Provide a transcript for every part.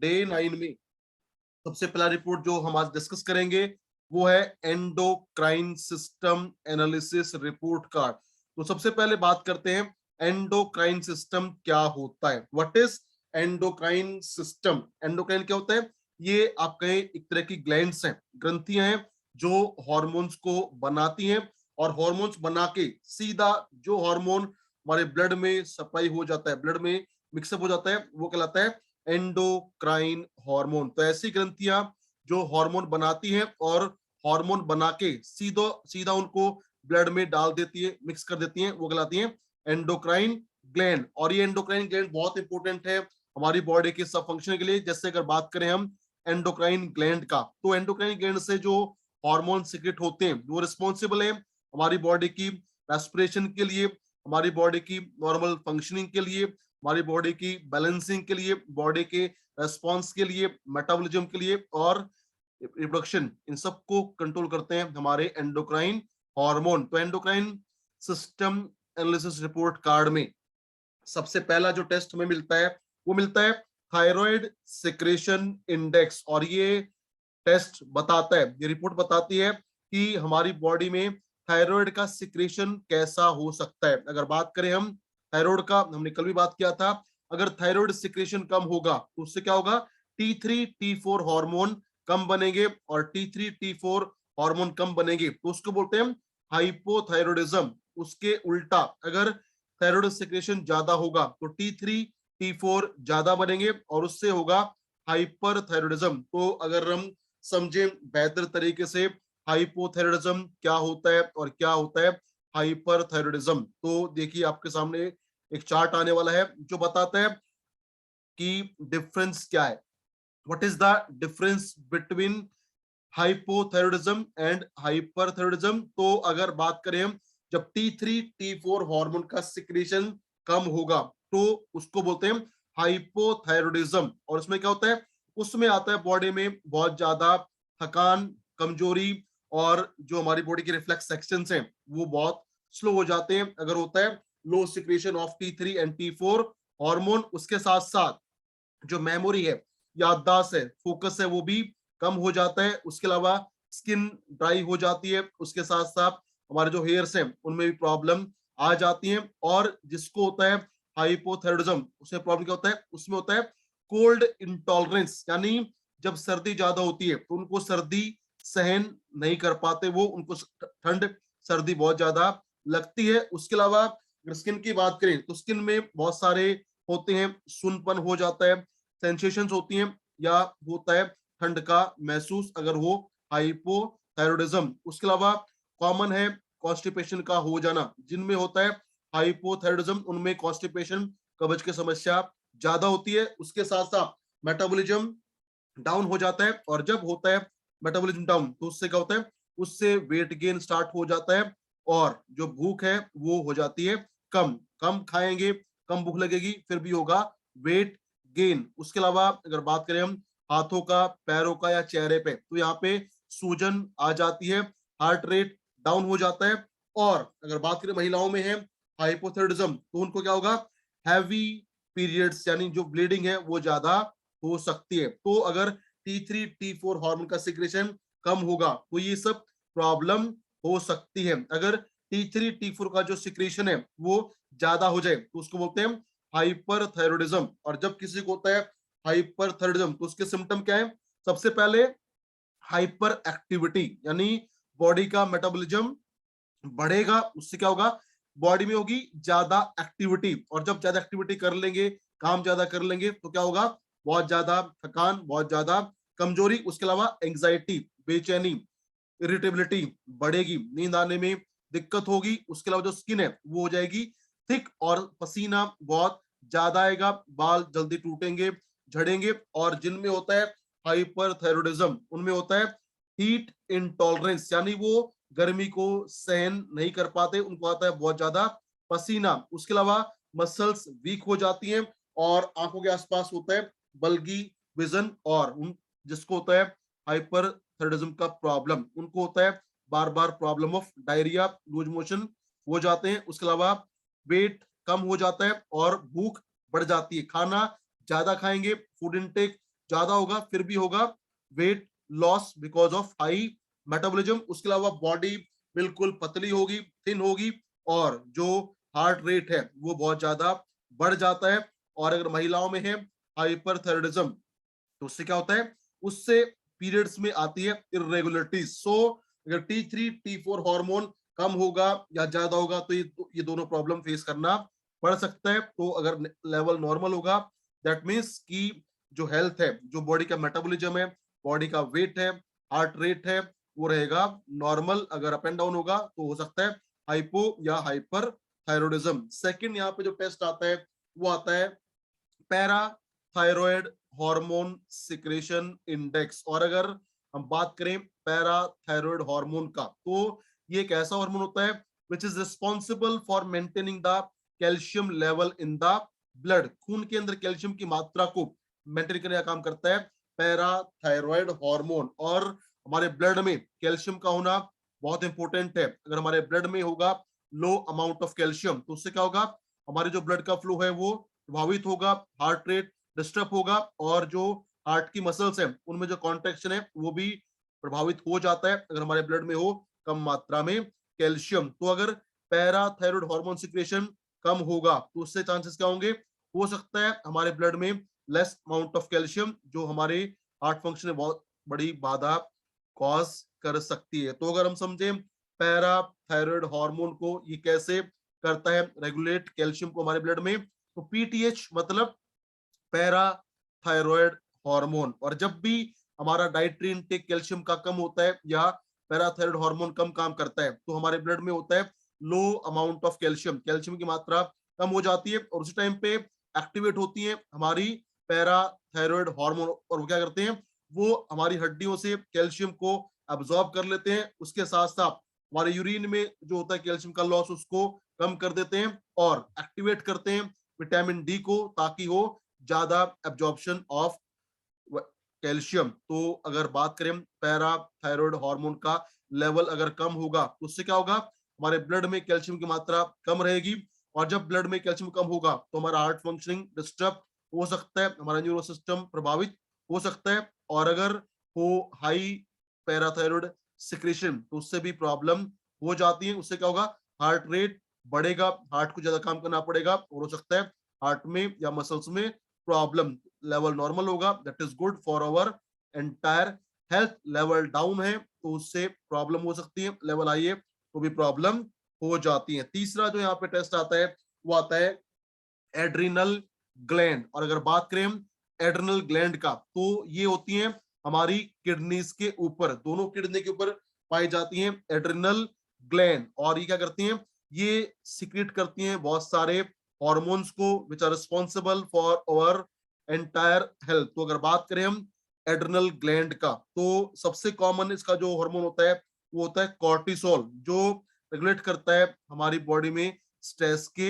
Day 9 में सबसे पहला रिपोर्ट जो हम आज डिस्कस करेंगे वो है endocrine system analysis report card. तो सबसे पहले बात करते हैं एंडोक्राइन सिस्टम क्या होता है। What is endocrine system? Endocrine क्या होता है? ये आप कहें एक तरह की ग्लैंड्स हैं, ग्रंथियां हैं जो हॉर्मोन्स को बनाती हैं, और हॉर्मोन्स बना के सीधा जो हार्मोन हमारे ब्लड में सप्लाई हो जाता है, ब्लड में मिक्सअप हो जाता है, वो कहलाता है एंडोक्राइन हार्मोन। तो ऐसी ग्रंथियां जो हार्मोन बनाती हैं और हार्मोन बना के सीधा सीधा उनको ब्लड में डाल देती है, मिक्स कर देती हैं, वो कहलाती हैं एंडोक्राइन ग्लैंड। और ये एंडोक्राइन ग्लैंड बहुत इंपॉर्टेंट है हमारी बॉडी के सब फंक्शन के लिए। जैसे अगर बात करें हम एंडोक्राइन ग्लैंड का, तो एंडोक्राइन ग्लैंड से जो हार्मोन सिक्रेट होते हैं वो रिस्पॉन्सिबल है हमारी बॉडी की रेस्पिरेशन के लिए, हमारी बॉडी की नॉर्मल फंक्शनिंग के लिए, हमारी बॉडी की बैलेंसिंग के लिए, बॉडी के रेस्पॉन्स के लिए, मेटाबॉलिज्म के लिए और रिप्रोडक्शन, इन सबको कंट्रोल करते हैं हमारे एंडोक्राइन हार्मोन। तो endocrine system analysis report card में सबसे पहला जो टेस्ट हमें मिलता है वो मिलता है थायराइड सिक्रेशन इंडेक्स। और ये टेस्ट बताता है, ये रिपोर्ट बताती है कि हमारी बॉडी में थायराइड का सिक्रेशन कैसा हो सकता है। अगर बात करें हम थायराइड का, हमने कल भी बात किया था, अगर थायराइड सिक्रेशन कम होगा तो उससे क्या होगा? T3 T4 हार्मोन कम बनेंगे, और T3 T4 हार्मोन कम बनेंगे तो उसको बोलते हैं हाइपोथायरॉयडिज्म। उसके उल्टा अगर थायराइड सिक्रेशन ज्यादा होगा तो T3 T4 ज्यादा बनेंगे और उससे होगा हाइपरथायरॉयडिज्म। तो अगर हम समझें बेहतर तरीके से हाइपोथायरॉयडिज्म क्या होता है और क्या होता है हाइपरथायरॉयडिज्म, तो देखिए आपके सामने एक चार्ट आने वाला है जो बताता है कि डिफरेंस क्या है। What is the difference between hypothyroidism and hyperthyroidism? तो अगर बात करें हम, जब T3 T4 हार्मोन का सिक्रेशन कम होगा तो उसको बोलते हैं हाइपोथायरॉयडिज्म। और उसमें क्या होता है? उसमें आता है बॉडी में बहुत ज्यादा थकान, कमजोरी, और जो हमारी बॉडी के रिफ्लेक्स सेक्शंस हैं वो बहुत स्लो हो जाते हैं। अगर होता है low secretion of T3 and T4 hormone, उसके साथ साथ जो मेमोरी है, याददाश्त है, फोकस है, वो भी कम हो जाता है। उसके अलावा स्किन ड्राई हो जाती है, उसके साथ साथ हमारे जो हेयर्स हैं उनमें भी प्रॉब्लम आ जाती है। और जिसको होता है हाइपोथायरॉयडिज्म, उसमें प्रॉब्लम क्या होता है? उसमें होता है कोल्ड इंटॉलरेंस, यानी जब सर्दी ज्यादा होती है तो उनको सर्दी सहन नहीं कर पाते, वो उनको ठंड सर्दी बहुत ज्यादा लगती है। उसके अलावा अगर स्किन की बात करें तो स्किन में बहुत सारे होते हैं, सुनपन हो जाता है, सेंसेशंस होती हैं, या होता है ठंड का महसूस अगर हो हाइपोथायरॉयडिज्म। उसके अलावा कॉमन है कॉन्स्टिपेशन का हो जाना, जिनमें होता है हाइपोथायरॉयडिज्म उनमें कॉन्स्टिपेशन, कब्ज की समस्या ज्यादा होती है। उसके साथ साथ मेटाबॉलिज्म डाउन हो जाता है, और जब होता है मेटाबॉलिज्म डाउन तो उससे क्या होता है? उससे वेट गेन स्टार्ट हो जाता है, और जो भूख है वो हो जाती है कम। कम खाएंगे, कम भूख लगेगी, फिर भी होगा वेट गेन। उसके अलावा अगर बात करें हम हाथों का, पैरों का या चेहरे पे, तो यहाँ पे सूजन आ जाती है, हार्ट रेट डाउन हो जाता है। और अगर बात करें महिलाओं में है हाइपोथायरॉयडिज्म, तो उनको क्या होगा? हैवी पीरियड्स, यानी जो ब्लीडिंग है वो ज्यादा हो सकती है। तो अगर T3 T4 हार्मोन का सिक्रेशन कम होगा तो ये सब प्रॉब्लम हो सकती है। अगर T3 T4 का जो सिक्रेशन है वो ज्यादा हो जाए तो उसको बोलते हैं हाइपरथायरॉयडिज्म। और जब किसी को होता है हाइपरथायरॉयडिज्म तो उसके सिम्टम क्या है? सबसे पहले हाइपर एक्टिविटी, यानी बॉडी का मेटाबॉलिज्म बढ़ेगा, उससे क्या होगा? बॉडी में होगी ज्यादा एक्टिविटी, और जब ज्यादा एक्टिविटी कर लेंगे, काम ज्यादा कर लेंगे, तो क्या होगा? बहुत ज्यादा थकान, बहुत ज्यादा कमजोरी। उसके अलावा एंजाइटी, बेचैनी, इरिटेबिलिटी बढ़ेगी, नींद आने में दिक्कत होगी। उसके अलावा जो स्किन है वो हो जाएगी थिक, और पसीना बहुत ज्यादा आएगा, बाल जल्दी टूटेंगे, झड़ेंगे। और जिनमें होता है हाइपरथायरॉयडिज्म उनमें होता है हीट इंटॉलरेंस, यानी वो गर्मी को सहन नहीं कर पाते, उनको आता है बहुत ज्यादा पसीना। उसके अलावा मसल्स वीक हो जाती हैं, और आंखों के आसपास होता है बल्गी विजन। और उन जिसको होता है हाइपरथायरॉयडिज्म का प्रॉब्लम, उनको होता है बार बार problem of diarrhoea, loose motion हो जाते हैं। उसके अलावा वेट कम हो जाता है और भूख बढ़ जाती है, खाना ज्यादा खाएंगे, फूड इनटेक ज्यादा होगा फिर भी होगा weight loss because of high metabolism. उसके अलावा बॉडी बिल्कुल पतली होगी, थिन होगी, और जो हार्ट रेट है वो बहुत ज्यादा बढ़ जाता है। और अगर महिलाओं में है हाइपरथायराइडिज्म, तो उससे क्या होता है, उससे पीरियड्स में आती है इरेगुलरिटीज। सो अगर T3 T4 हार्मोन कम होगा या ज्यादा होगा तो ये दोनों प्रॉब्लम फेस करना पड़ सकता है। तो अगर लेवल नॉर्मल होगा, दैट मीन्स कि जो हेल्थ है, जो बॉडी का मेटाबॉलिज्म है, बॉडी का वेट है, हार्ट रेट है, वो रहेगा नॉर्मल। अगर अप एंड डाउन होगा तो हो सकता है हाइपो या हाइपर थायरोडिज्म। सेकंड यहाँ पे जो टेस्ट आता है वो आता है पैराथायरॉयड हार्मोन सिक्रेशन इंडेक्स। और अगर हम बात करें पैराथायरॉयड हार्मोन का, तो ये एक ऐसा हार्मोन होता है which is responsible for maintaining the calcium level in the blood. खून के अंदर कैल्शियम की मात्रा को मेंटेन करने का काम करता है पैराथायरॉयड हार्मोन। और हमारे ब्लड में कैल्शियम का होना बहुत इंपॉर्टेंट है। अगर हमारे ब्लड में होगा लो अमाउंट ऑफ कैल्शियम, तो उससे क्या होगा, हमारे जो ब्लड का फ्लो है वो प्रभावित होगा, हार्ट रेट डिस्टर्ब होगा, और जो हार्ट की मसल्स है उनमें जो कॉन्ट्रेक्शन है वो भी प्रभावित हो जाता है अगर हमारे ब्लड में हो कम मात्रा में कैल्शियम। तो अगर पैराथायरॉयड हार्मोन सिक्रेशन कम होगा तो उससे चांसेस क्या होंगे, हो सकता है हमारे ब्लड में लेस अमाउंट ऑफ कैल्शियम, जो हमारे हार्ट फंक्शन में बहुत बड़ी बाधा कॉज कर सकती है। तो अगर हम समझे पैराथायरॉयड हार्मोन को ये कैसे करता है रेगुलेट कैल्शियम को हमारे ब्लड में, तो पीटीएच मतलब पैरा थायरॉयड हार्मोन। और जब भी हमारा डाइटरी इनटेक कैल्शियम का कम होता है या पैराथायरॉयड हार्मोन कम काम करता है, तो हमारे ब्लड में होता है लो अमाउंट ऑफ कैल्शियम, कैल्शियम की मात्रा कम हो जाती है, और उसी टाइम पे एक्टिवेट होती है हमारी पैराथायरॉयड हार्मोन। और वो क्या करते हैं, वो हमारी हड्डियों से कैल्शियम को अब्सॉर्ब कर लेते हैं, उसके साथ साथ हमारे यूरिन में जो होता है कैल्शियम का लॉस उसको कम कर देते हैं, और एक्टिवेट करते हैं विटामिन डी को, ताकि हो ज्यादा एब्जॉर्प्शन ऑफ कैल्शियम। तो अगर बात करें पैराथायरॉयड हार्मोन का लेवल अगर कम होगा तो उससे क्या होगा, हमारे ब्लड में कैल्शियम की मात्रा कम रहेगी, और जब ब्लड में कैल्शियम कम होगा तो हमारा हार्ट फंक्शनिंग डिस्टर्ब हो सकता है, हमारा न्यूरो सिस्टम प्रभावित हो सकता है। और अगर हो हाई पैराथायरॉयड सिक्रेशन तो उससे भी प्रॉब्लम हो जाती है। उससे क्या होगा, हार्ट रेट बढ़ेगा, हार्ट को ज्यादा काम करना पड़ेगा, और हो सकता है हार्ट में या मसल्स में प्रॉब्लम। लेवल नॉर्मल होगा, that is good for our entire health. Level down है तो उससे प्रॉब्लम हो सकती है, लेवल हाई है तो भी प्रॉब्लम हो जाती है। तीसरा जो यहाँ पे टेस्ट आता है वो आता है एड्रिनल ग्लैंड। और अगर बात करें हम एड्रिनल ग्लैंड का, तो ये होती है हमारी किडनीज के ऊपर, दोनों किडनी के ऊपर पाई जाती हैं एड्रिनल ग्लैंड। और ये क्या करती हैं, ये सिक्रेट करती हैं बहुत सारे हॉर्मोन्स को which are responsible for our entire health. तो अगर बात करें हम एड्रिनल ग्लैंड का, तो सबसे कॉमन इसका जो हार्मोन होता है वो होता है कॉर्टिसोल, जो रेगुलेट करता है हमारी बॉडी में स्ट्रेस के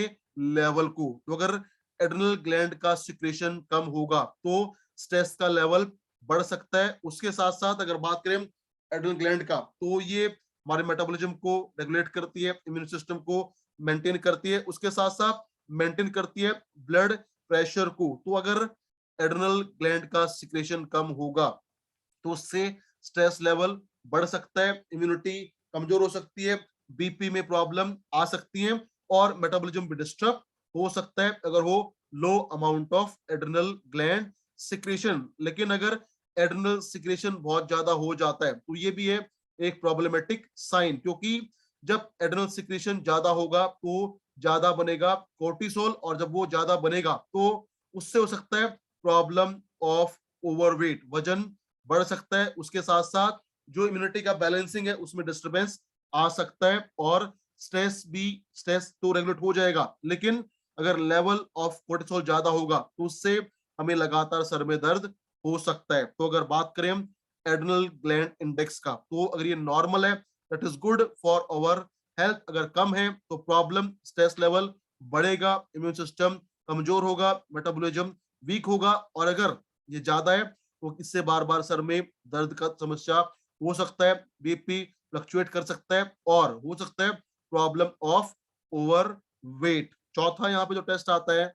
लेवल को। तो अगर एड्रिनल ग्लैंड का सिक्रेशन कम होगा तो स्ट्रेस का लेवल बढ़ सकता है। उसके साथ साथ अगर बात करें एड्रिनल ग्लैंड का, तो ये हमारे मेटाबॉलिज्म को रेगुलेट करती है, इम्यून सिस्टम को मेंटेन करती है, उसके साथ साथ मेंटेन करती है ब्लड प्रेशर को। तो अगर एड्रिनल ग्लैंड का सिक्रेशन कम होगा तो उससे स्ट्रेस लेवल बढ़ सकता है, इम्यूनिटी कमजोर हो सकती है, बीपी में प्रॉब्लम आ सकती है, और मेटाबॉलिज्म भी डिस्टर्ब हो सकता है अगर हो लो amount of adrenal gland secretion. लेकिन अगर एड्रिनल सिक्रेशन बहुत ज्यादा हो जाता है तो ये भी है एक प्रॉब्लमेटिक साइन, क्योंकि जब एड्रिनल सिक्रेशन ज्यादा होगा तो ज्यादा बनेगा कोर्टिसोल, और जब वो ज्यादा बनेगा तो उससे हो सकता है प्रॉब्लम ऑफ ओवरवेट, वजन बढ़ सकता है। उसके साथ साथ जो इम्यूनिटी का बैलेंसिंग है उसमें डिस्टरबेंस आ सकता है, और स्ट्रेस तो रेगुलेट हो जाएगा, लेकिन अगर लेवल ऑफ कोर्टिसोल ज्यादा होगा तो उससे हमें लगातार सर में दर्द हो सकता है। तो अगर बात करें हम एड्रिनल ग्लैंड इंडेक्स का, तो अगर ये नॉर्मल है that is good for our health, अगर कम है तो प्रॉब्लम, स्ट्रेस लेवल बढ़ेगा, इम्यून सिस्टम कमजोर होगा, मेटाबॉलिज्म वीक होगा, और अगर ये ज्यादा है तो इससे बार बार सर में दर्द का समस्या हो सकता है, बीपी फ्लक्चुएट कर सकता है, और हो सकता है प्रॉब्लम ऑफ ओवर वेट। चौथा यहाँ पे जो टेस्ट आता है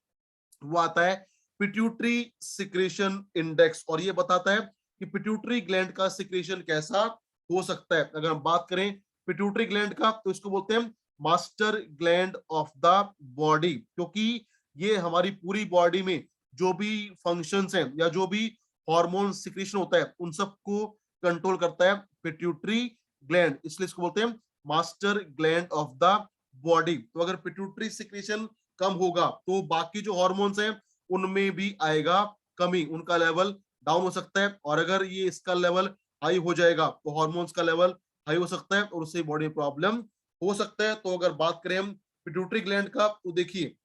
वो आता है पिट्यूटरी सिक्रेशन इंडेक्स, और ये बताता है कि पिट्यूटरी ग्लैंड का सिक्रेशन कैसा हो सकता है। अगर हम बात करें पिट्यूटरी ग्लैंड का, तो इसको बोलते हैं master gland of the body, क्योंकि ये हमारी पूरी बॉडी में जो भी फंक्शंस हैं या जो भी हार्मोन सिक्रेशन होता है उन सबको कंट्रोल करता है पिट्यूटरी ग्लैंड, इसलिए इसको बोलते हैं master gland of the body. तो अगर पिट्यूटरी सिक्रेशन कम होगा तो बाकी जो हार्मोन्स हैं उनमें भी आएगा कमी, उनका लेवल डाउन हो सकता है, और अगर ये इसका लेवल हाई हो जाएगा तो हार्मोन्स का लेवल हाई हो सकता है और उससे बॉडी में प्रॉब्लम हो सकता है। तो अगर बात करें हम पिट्यूटरी ग्लैंड का, तो देखिए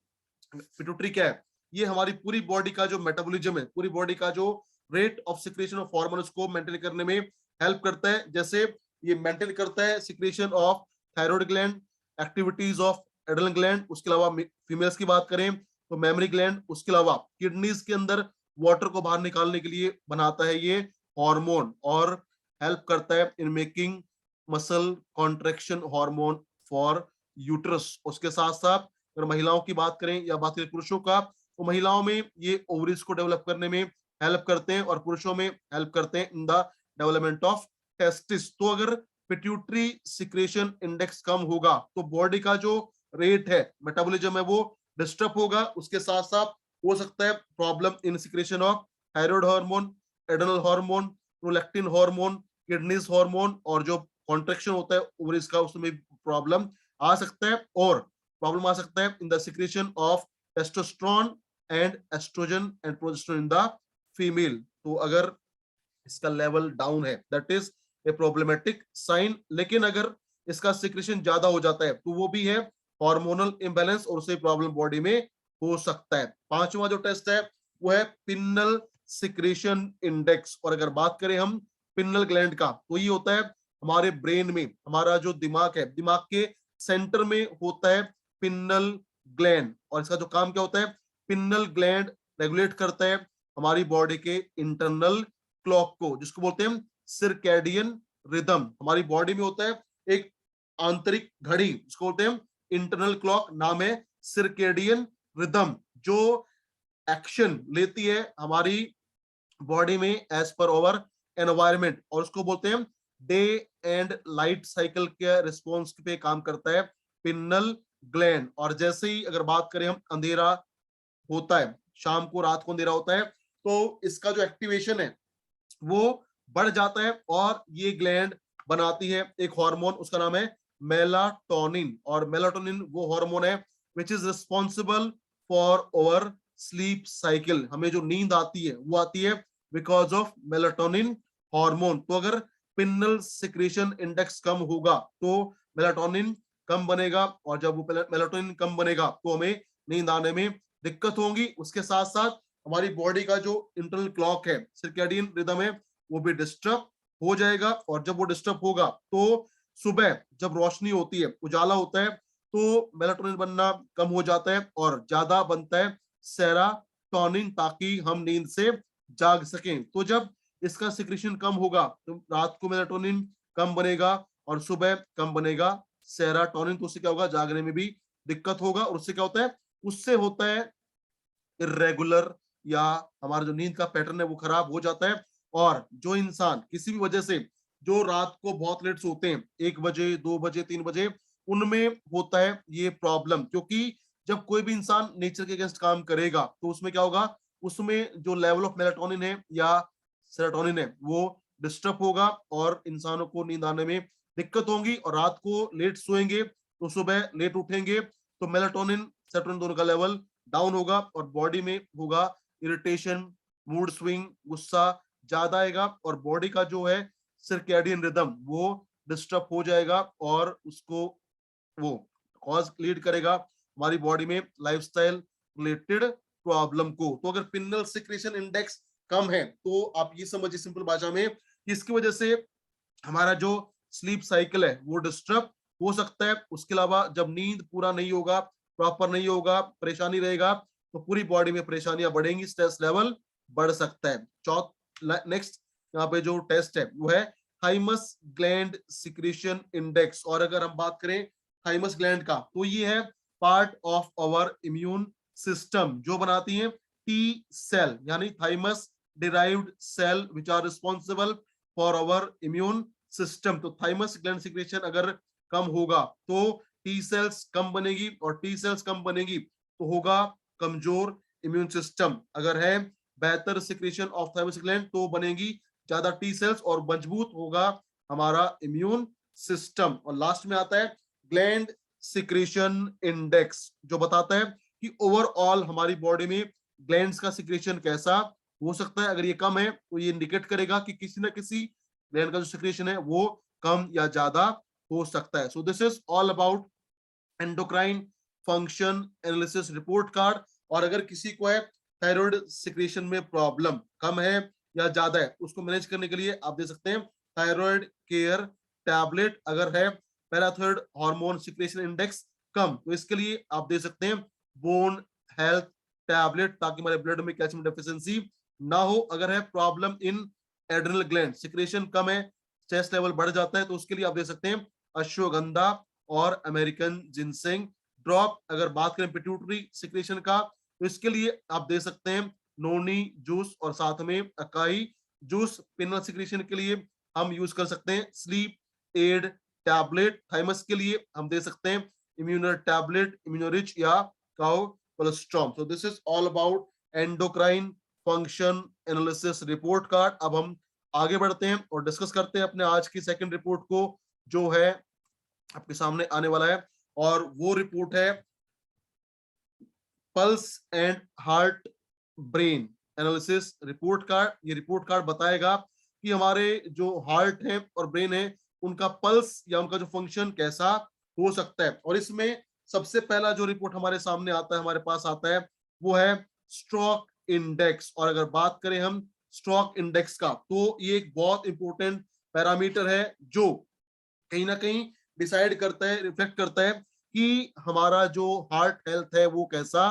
पिट्यूटरी क्या है, ये हमारी पूरी बॉडी का जो मेटाबॉलिज्म है, पूरी बॉडी का जो rate of secretion of hormone उसको मेंटेन करने में हेल्प करता है। जैसे ये मेंटेन करता है secretion of thyroid gland, activities of adrenal gland, उसके अलावा फीमेल्स की बात करें तो मेमोरी ग्लैंड, उसके अलावा किडनीज के अंदर वाटर को बाहर निकालने के लिए बनाता है ये हार्मोन, और हेल्प करता है in making muscle contraction hormone for uterus. उसके साथ साथ अगर महिलाओं की बात करें या बात करें पुरुषों का, तो महिलाओं में ये ओवरीज को डेवलप करने में हेल्प करते हैं और पुरुषों में हेल्प करते हैं in the development of testis. तो अगर पिट्यूटरी सिक्रेशन इंडेक्स कम होगा तो बॉडी का जो रेट है मेटाबॉलिज्म है वो डिस्टर्ब होगा, उसके साथ साथ हो सकता है problem in secretion of thyroid hormone, adrenal hormone, prolactin hormone, kidneys hormone, और जो कॉन्ट्रैक्शन होता है ओवरीज का उसमें प्रॉब्लम आ सकता है, और प्रॉब्लम आ सकता है in the secretion of testosterone and estrogen and progesterone in the female. तो अगर इसका लेवल डाउन है that is a problematic sign. लेकिन अगर इसका सिक्रेशन ज्यादा हो जाता है तो वो भी है हार्मोनल इम्बैलेंस, और उससे प्रॉब्लम बॉडी में हो सकता है। पांचवा जो टेस्ट है वो है पिन्नल सिक्रेशन इंडेक्स, और अगर बात करें हम पिन्नल ग्लैंड का, तो ये होता है हमारे ब्रेन में, हमारा जो दिमाग है, दिमाग के सेंटर में होता है पिन्नल ग्लैंड, और इसका जो काम क्या होता है, पिन्नल ग्लैंड रेगुलेट करता है हमारी बॉडी के इंटरनल क्लॉक को, जिसको बोलते हैं सिरकैडियन रिदम। हमारी बॉडी में होता है एक आंतरिक घड़ी, जिसको बोलते हैं इंटरनल क्लॉक, नाम है सिरकेडियन रिदम, जो एक्शन लेती है हमारी बॉडी में एज पर ओवर एनवायरमेंट, और उसको बोलते हैं डे एंड लाइट साइकिल के रिस्पॉन्स पे काम करता है पिन्नल ग्लैंड। और जैसे ही अगर बात करें हम अंधेरा होता है, शाम को रात को अंधेरा होता है, तो इसका जो एक्टिवेशन है वो बढ़ जाता है, और ये ग्लैंड बनाती है एक हार्मोन, उसका नाम है मेलाटोनिन, और मेलाटोनिन वो हार्मोन है which is responsible for over sleep cycle. हमें जो नींद आती है वो आती है बिकॉज ऑफ मेलाटोनिन हार्मोन। तो अगर पिन्नल सिक्रेशन इंडेक्स कम होगा तो मेलाटोनिन कम बनेगा, और जब वो मेलाटोनिन कम बनेगा तो हमें नींद आने में दिक्कत होगी। उसके साथ साथ हमारी बॉडी का जो इंटरनल क्लॉक है, सर्कैडियन रिदम है, वो भी डिस्टर्ब हो जाएगा, और जब वो डिस्टर्ब होगा तो सुबह जब रोशनी होती है, उजाला होता है, तो मेलाटोनिन बनना कम हो जाता है और ज्यादा बनता है सेराटोनिन, ताकि हम नींद से जाग सकें। तो जब इसका सिक्रेशन कम होगा तो रात को मेलाटोनिन कम बनेगा और सुबह कम बनेगा सेराटोनिन, तो उससे क्या होगा, जागने में भी दिक्कत होगा, और उससे क्या होता है, उससे होता है इरेगुलर, या हमारा जो नींद का पैटर्न है वो खराब हो जाता है। और जो इंसान किसी भी वजह से जो रात को बहुत लेट सोते हैं, 1 बजे 2 बजे 3 बजे, उनमें होता है ये प्रॉब्लम, क्योंकि जब कोई भी इंसान नेचर के अगेंस्ट काम करेगा तो उसमें क्या होगा, उसमें जो लेवल ऑफ मेलाटोनिन है या सेरोटोनिन है वो डिस्टर्ब होगा, और इंसानों को नींद आने में दिक्कत होगी, और रात को लेट सोएंगे तो सुबह लेट उठेंगे, तो मेलाटोनिन सेरोटोनिन दोनों का लेवल डाउन होगा, और बॉडी में होगा इरिटेशन, मूड स्विंग, गुस्सा ज्यादा आएगा, और बॉडी का जो है सर्कैडियन रिदम वो डिस्टर्ब हो जाएगा, और उसको वो कॉज लीड करेगा हमारी बॉडी में लाइफस्टाइल रिलेटेड प्रॉब्लम को। तो अगर पिन्नल सिक्रेशन इंडेक्स कम है तो आप ये समझिए सिंपल भाषा में कि इसकी वजह से हमारा जो स्लीप साइकिल है वो डिस्टर्ब हो सकता है। उसके अलावा जब नींद पूरा नहीं होगा, प्रॉपर नहीं होगा, परेशानी रहेगा, तो पूरी बॉडी में परेशानियां बढ़ेंगी, स्ट्रेस लेवल बढ़ सकता है। चौथ नेक्स्ट यहाँ पे जो टेस्ट है वो है थाइमस ग्लैंड सिक्रेशन इंडेक्स, और अगर हम बात करें थाइमस ग्लैंड का, तो ये है part of our immune system, जो बनाती है टी सेल यानी thymus derived cell which are responsible for our immune system. तो थाइमस ग्लैंड सिक्रेशन अगर कम होगा तो टी सेल्स कम बनेगी, और टी सेल्स कम बनेगी तो होगा कमजोर इम्यून सिस्टम। अगर है बेहतर सिक्रेशन ऑफ थाइमस ग्लैंड तो बनेगी ज्यादा टी सेल्स और मजबूत होगा हमारा इम्यून सिस्टम। और लास्ट में आता है ग्लैंड सिक्रेशन इंडेक्स, जो बताता है कि ओवरऑल हमारी बॉडी में ग्लैंड्स का सिक्रेशन कैसा हो सकता है। अगर ये कम है तो ये इंडिकेट करेगा कि किसी ना किसी ग्लैंड का जो सिक्रेशन है वो कम या ज्यादा हो सकता है। So this is all about endocrine function analysis report card. और अगर किसी को है थायराइड सिक्रेशन में प्रॉब्लम कम है या ज्यादा है, उसको मैनेज करने के लिए आप दे सकते हैं थायराइड केयर टैबलेट। अगर है पैराथायराइड हार्मोन सिक्रेशन इंडेक्स कम, तो इसके लिए आप दे सकते हैं बोन हेल्थ टैबलेट, ताकि हमारे ब्लड में कैल्शियम डेफिशिएंसी ना हो। अगर है problem in adrenal gland, secretion कम है, स्ट्रेस लेवल बढ़ जाता है, तो उसके लिए आप दे सकते हैं अश्वगंधा और अमेरिकन जिनसेंग ड्रॉप। अगर बात करें पिट्यूटरी सिक्रेशन का, तो इसके लिए आप दे सकते हैं नोनी जूस और साथ में अकाई जूस। पिनल सिक्रेशन के लिए हम यूज कर सकते हैं स्लीप एड टैबलेट। थाइमस के लिए हम दे सकते हैं इम्यूनर टैबलेट, इम्यूनोरिच या cow colostrum. So this is all about endocrine function analysis report card. अब हम आगे बढ़ते हैं और डिस्कस करते हैं अपने आज की सेकंड रिपोर्ट को, जो है आपके सामने आने वाला है। और वो रिपोर्ट है pulse and heart brain analysis report card. ये रिपोर्ट कार्ड बताएगा कि हमारे जो हार्ट है और ब्रेन है उनका पल्स या उनका जो फंक्शन कैसा हो सकता है। और इसमें सबसे पहला जो रिपोर्ट हमारे सामने आता है, हमारे पास आता है, वो है स्ट्रोक इंडेक्स। और अगर बात करें हम स्ट्रोक इंडेक्स का, तो ये एक बहुत इंपॉर्टेंट पैरामीटर है जो कहीं ना कहीं डिसाइड करता है, रिफ्लेक्ट करता है कि हमारा जो हार्ट हेल्थ है वो कैसा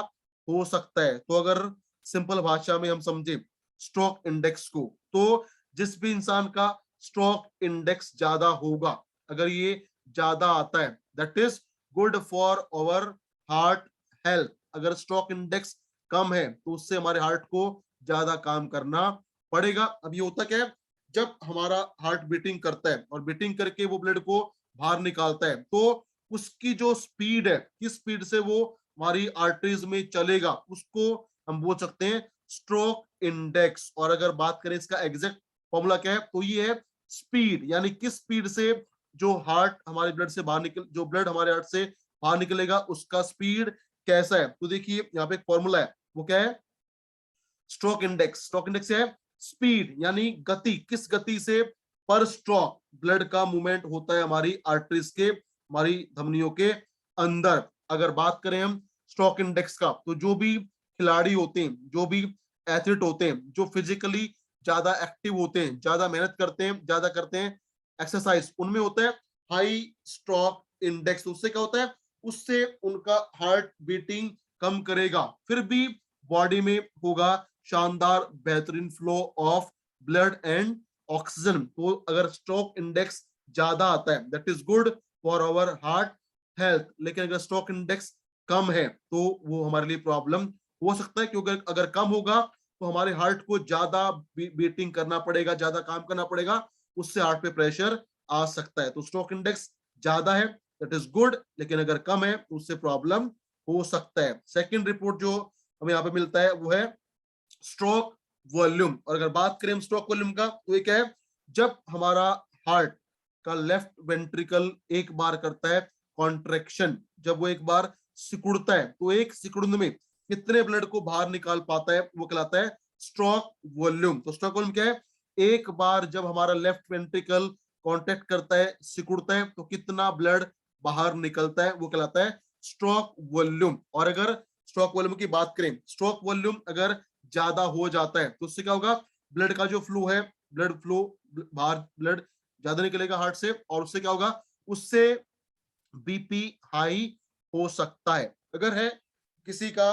हो सकता है। तो अगर सिंपल भाषा में हम समझे स्ट्रोक इंडेक्स को, तो जिस भी इंसान का स्ट्रोक इंडेक्स ज्यादा होगा, अगर ये ज्यादा आता है, that is good for our heart health. अगर स्ट्रोक इंडेक्स कम है तो उससे हमारे हार्ट को ज्यादा काम करना पड़ेगा। अब ये होता क्या है, जब हमारा हार्ट बीटिंग करता है और बीटिंग करके वो ब्लड को बाहर निकालता है, तो उसकी जो स्पीड है, किस स्पीड से वो हमारी आर्टरीज में चलेगा, उसको हम बोल सकते हैं स्ट्रोक इंडेक्स। और अगर बात करें इसका एग्जैक्ट फॉर्मूला क्या है, तो ये है स्पीड, यानी किस स्पीड से जो हार्ट हमारे ब्लड से बाहर निकल जो ब्लड हमारे हार्ट से बाहर निकलेगा उसका स्पीड कैसा है। तो देखिए यहाँ पे एक फॉर्मूला है, वो क्या है, स्ट्रोक इंडेक्स। स्ट्रोक इंडेक्स है स्पीड, यानी गति, किस गति से पर स्ट्रोक ब्लड का मूवमेंट होता है हमारी आर्टरीज के, हमारी धमनियों के अंदर। अगर बात करें हम स्ट्रोक इंडेक्स का, तो जो भी खिलाड़ी होते हैं, जो भी एथलीट होते हैं, जो फिजिकली ज्यादा एक्टिव होते हैं, ज्यादा मेहनत करते हैं, ज्यादा करते हैं एक्सरसाइज, उनमें होता है हाई स्ट्रोक इंडेक्स। उससे क्या होता है, उससे उनका हार्ट बीटिंग कम करेगा, फिर भी बॉडी में होगा शानदार बेहतरीन flow of blood and oxygen. तो अगर स्ट्रोक इंडेक्स ज्यादा आता है, that is good for our heart health. लेकिन अगर स्ट्रोक इंडेक्स कम है तो वो हमारे लिए प्रॉब्लम हो सकता है, क्योंकि अगर कम होगा तो हमारे हार्ट को ज्यादा बीटिंग करना पड़ेगा, ज्यादा काम करना पड़ेगा, उससे हार्ट पे प्रेशर आ सकता है। तो स्ट्रोक इंडेक्स ज्यादा है दैट इज गुड, लेकिन अगर कम है तो उससे प्रॉब्लम हो सकता है। सेकेंड रिपोर्ट जो हमें यहाँ पे मिलता है वो है स्ट्रोक वॉल्यूम। और अगर बात करें हम स्ट्रोक वॉल्यूम का, तो ये क्या है, जब हमारा हार्ट का लेफ्ट वेंट्रिकल एक बार करता है कॉन्ट्रेक्शन, जब वो एक बार सिकुड़ता है, तो एक सिकुड़न में कितने ब्लड को बाहर निकाल पाता है, वो कहलाता है स्ट्रोक वॉल्यूम। तो स्ट्रोक वॉल्यूम क्या है, एक बार जब हमारा लेफ्ट वेंट्रिकल कॉन्टेक्ट करता है, सिकुड़ता है, तो कितना ब्लड बाहर निकलता है, वो कहलाता है स्ट्रोक वॉल्यूम। और अगर स्ट्रोक वॉल्यूम की बात करें, स्ट्रोक वॉल्यूम अगर ज्यादा हो जाता है तो उससे क्या होगा, ब्लड का जो फ्लो है, ब्लड फ्लो, बाहर ब्लड ज्यादा निकलेगा हार्ट से, और उससे क्या होगा, उससे बीपी हाई हो सकता है। अगर है किसी का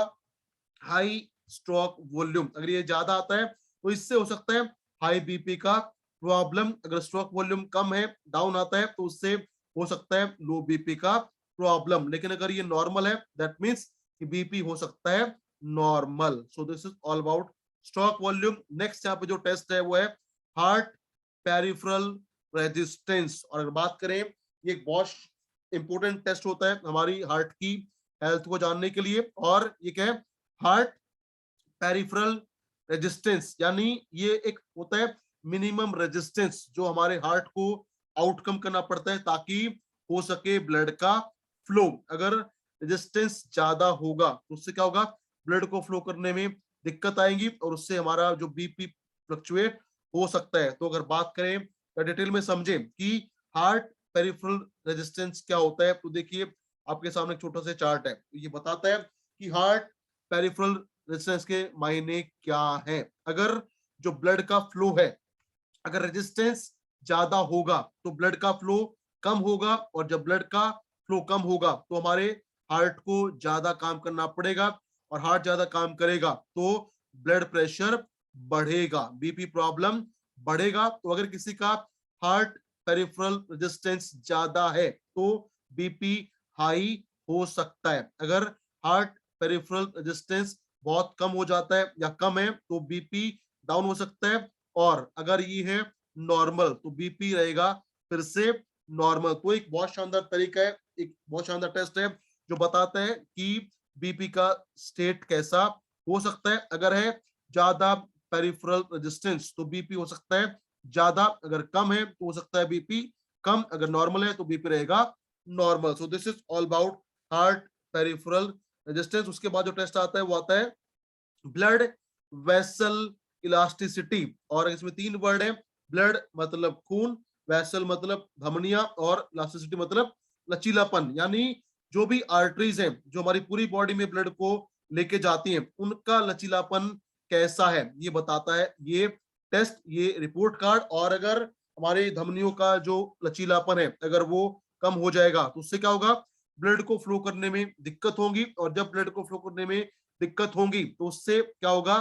हाई स्ट्रोक वॉल्यूम, अगर ये ज्यादा आता है तो इससे हो सकता है हाई बीपी का प्रॉब्लम। अगर स्ट्रोक वॉल्यूम कम है, डाउन आता है, तो उससे हो सकता है लो बीपी का प्रॉब्लम। लेकिन अगर ये नॉर्मल है, दैट मीन्स कि बीपी हो सकता है normal. So this is all about stroke volume. Next यहाँ पे जो टेस्ट है वो है हार्ट पेरिफेरल रेजिस्टेंस। और अगर बात करें, ये एक बहुत इंपॉर्टेंट टेस्ट होता है हमारी हार्ट की हेल्थ को जानने के लिए। और ये क्या है, हार्ट पेरिफेरल रेजिस्टेंस, यानी ये एक होता है मिनिमम रेजिस्टेंस जो हमारे हार्ट को आउटकम करना पड़ता है ताकि हो सके ब्लड का फ्लो। अगर रेजिस्टेंस ज्यादा होगा तो उससे क्या होगा, ब्लड को फ्लो करने में दिक्कत आएगी और उससे हमारा जो बीपी फ्लक्चुएट हो सकता है। तो अगर बात करें या डिटेल में समझें कि हार्ट पेरिफेरल रेजिस्टेंस क्या होता है, तो देखिए आपके सामने एक छोटा सा चार्ट है, ये बताता है कि हार्ट पेरिफेरल रेजिस्टेंस के मायने क्या है। अगर जो ब्लड का फ्लो है, अगर रेजिस्टेंस ज्यादा होगा तो ब्लड का फ्लो कम होगा, और जब ब्लड का फ्लो कम होगा तो हमारे हार्ट को ज्यादा काम करना पड़ेगा, और हार्ट ज्यादा काम करेगा तो ब्लड प्रेशर बढ़ेगा, बीपी प्रॉब्लम बढ़ेगा। तो अगर किसी का हार्ट पेरिफेरल रेजिस्टेंस ज्यादा है तो बीपी हाई हो सकता है। अगर हार्ट पेरिफेरल रेजिस्टेंस बहुत कम हो जाता है या कम है तो बीपी डाउन हो सकता है, और अगर ये है नॉर्मल तो बीपी रहेगा फिर से नॉर्मल। तो एक बहुत शानदार तरीका है, एक बहुत शानदार टेस्ट है जो बताता है कि बीपी का स्टेट कैसा हो सकता है। अगर है ज्यादा पेरिफेरल रेजिस्टेंस तो बीपी हो सकता है ज्यादा, अगर कम है तो हो सकता है बीपी कम, अगर नॉर्मल है तो बीपी रहेगा normal. So this is all about heart peripheral resistance. उसके बाद जो टेस्ट आता है वो आता है ब्लड वेसल इलास्टिसिटी। और इसमें तीन वर्ड है, ब्लड मतलब खून, वेसल मतलब धमनियां, और इलास्टिसिटी मतलब लचीलापन। यानी जो भी आर्टरीज हैं जो हमारी पूरी बॉडी में ब्लड को लेके जाती हैं उनका लचीलापन कैसा है ये बताता है ये टेस्ट, ये रिपोर्ट कार्ड। और अगर हमारे धमनियों का जो लचीलापन है अगर वो कम हो जाएगा तो उससे क्या होगा, ब्लड को फ्लो करने में दिक्कत होगी, और जब ब्लड को फ्लो करने में दिक्कत होगी तो उससे क्या होगा,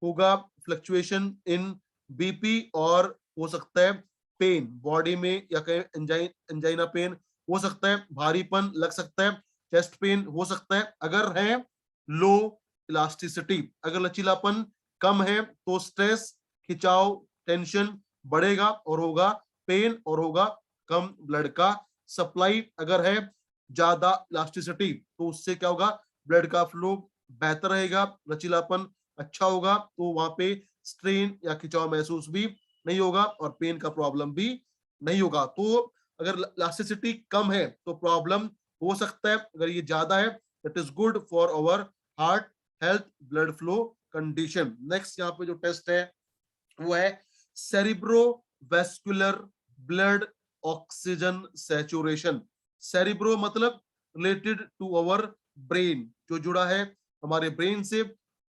होगा फ्लक्चुएशन इन बीपी, और हो सकता है पेन बॉडी में, या कहीं एंजाइना पेन हो सकता है, भारीपन लग सकता है, चेस्ट पेन हो सकता है। अगर है लो इलास्टिसिटी, अगर लचीलापन कम है तो स्ट्रेस, खिंचाव, टेंशन बढ़ेगा और होगा पेन, और होगा कम ब्लड का सप्लाई। अगर है ज्यादा इलास्टिसिटी तो उससे क्या होगा, ब्लड का फ्लो बेहतर रहेगा, लचीलापन अच्छा होगा, तो वहां पे स्ट्रेन या खिंचाव महसूस भी नहीं होगा और पेन का प्रॉब्लम भी नहीं होगा। तो अगर इलास्टिसिटी कम है तो प्रॉब्लम हो सकता है, अगर ये ज्यादा है that is good for our heart health blood flow condition. Next यहाँ पे जो टेस्ट है वो है cerebrovascular blood oxygen saturation. Cerebro मतलब रिलेटेड टू अवर ब्रेन, जो जुड़ा है हमारे ब्रेन से।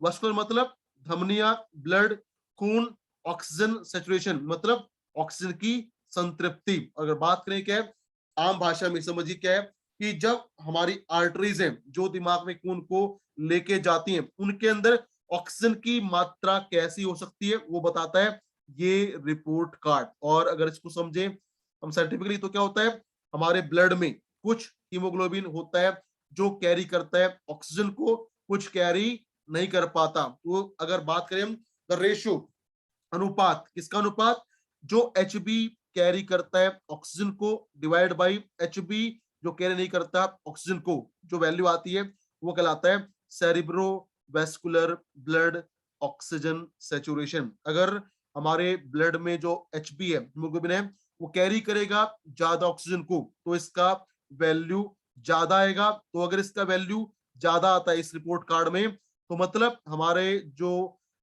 वस्कुलर मतलब धमनियां, ब्लड, खून, ऑक्सीजन सैचुरेशन मतलब ऑक्सीजन की संतृप्ति। अगर बात करें क्या है, आम भाषा में समझिए क्या है कि जब हमारी आर्टरीज हैं जो दिमाग में खून को लेके जाती हैं उनके अंदर ऑक्सीजन की मात्रा कैसी हो सकती है वो बताता है ये रिपोर्ट कार्ड। और अगर इसको समझें हम साइंटिफिकली तो क्या होता है, हमारे ब्लड में कुछ हीमोग्लोबिन होता है जो कैरी करता है ऑक्सीजन को, कुछ कैरी नहीं कर पाता। तो अगर बात करें हम द रेशियो, अनुपात, किसका अनुपात, जो एच बी कैरी करता है ऑक्सीजन को डिवाइड बाई एच बी जो कैरी नहीं करता ऑक्सीजन को, जो वैल्यू आती है वो कहलाता है cerebro vascular blood oxygen saturation. अगर हमारे ब्लड में जो एच बी है, हीमोग्लोबिन है, वो कैरी करेगा ज्यादा ऑक्सीजन को तो इसका वैल्यू ज्यादा आएगा। तो अगर इसका वैल्यू ज्यादा आता है इस रिपोर्ट कार्ड में तो मतलब हमारे जो